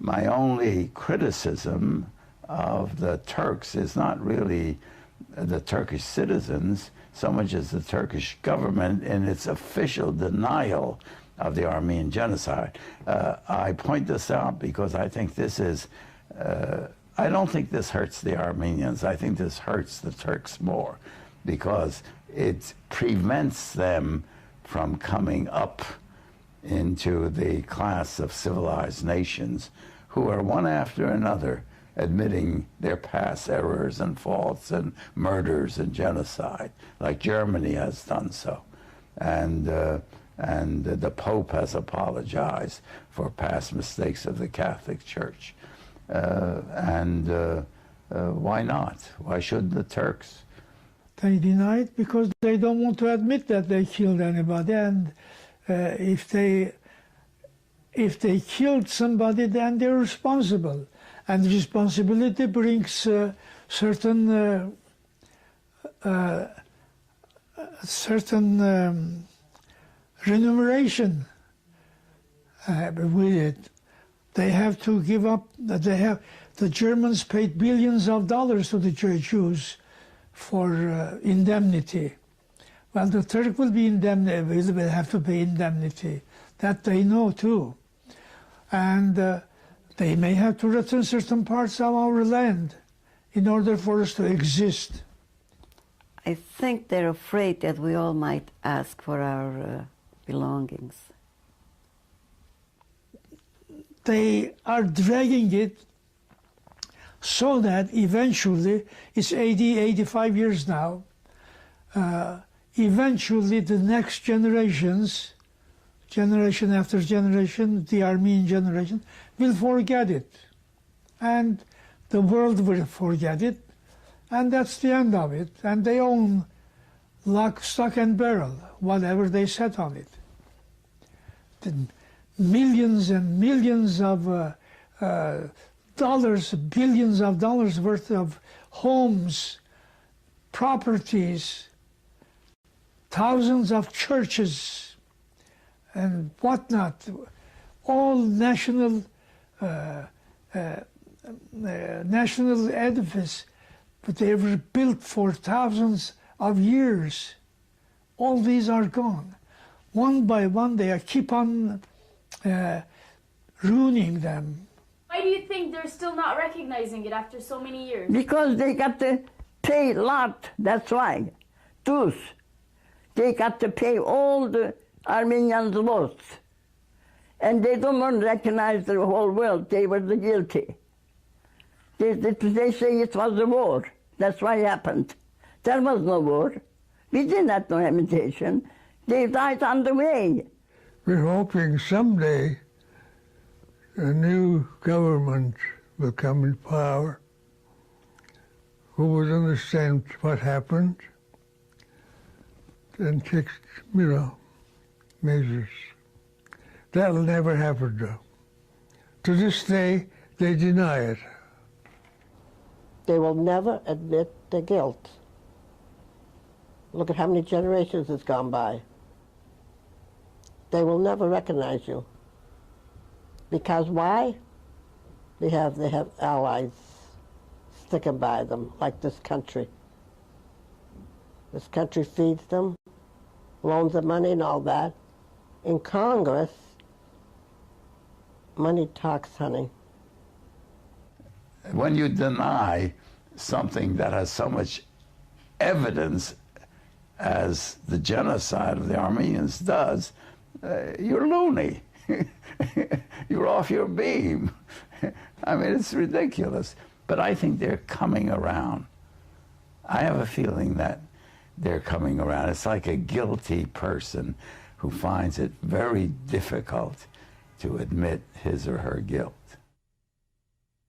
my only criticism of the Turks is not really the Turkish citizens so much as the Turkish government in its official denial of the Armenian Genocide. I point this out because I think this is, I don't think this hurts the Armenians. I think this hurts the Turks more because it prevents them from coming up into the class of civilized nations who are one after another admitting their past errors and faults and murders and genocide, like Germany has done so. And the Pope has apologized for past mistakes of the Catholic Church. Why not? Why shouldn't the Turks? They deny it because they don't want to admit that they killed anybody. And if they killed somebody, then they're responsible. And responsibility brings certain remuneration with it. They have to give up. The Germans paid billions of dollars to the Jews for indemnity. Well, the Turk will have to pay indemnity. That they know too, and they may have to return certain parts of our land in order for us to exist. I think they're afraid that we all might ask for our belongings. They are dragging it so that eventually, it's 80, 85 years now, eventually the next generations, generation after generation, the Armenian generation, will forget it. And the world will forget it. And that's the end of it. And they own lock, stock, and barrel, whatever they set on it. The millions and millions of dollars, billions of dollars worth of homes, properties, thousands of churches, and whatnot, all national edifice, but they were built for thousands of years. All these are gone. One by one, they keep on ruining them. Why do you think they're still not recognizing it after so many years? Because they got to pay a lot, that's why. Dues. They got to pay all the Armenians lost. And they don't want to recognize the whole world. They were the guilty. They say it was a war. That's why it happened. There was no war. We didn't have no imitation. They died on the way. We're hoping someday a new government will come in power who would understand what happened and take, measures. That'll never happen, though. To this day, they deny it. They will never admit their guilt. Look at how many generations has gone by. They will never recognize you. Because why? They have allies sticking by them, like this country. This country feeds them, loans them money and all that. In Congress, money talks, honey. When you deny something that has so much evidence as the genocide of the Armenians does, you're loony. You're off your beam. I mean, it's ridiculous. But I think they're coming around. I have a feeling that they're coming around. It's like a guilty person who finds it very difficult to admit his or her guilt.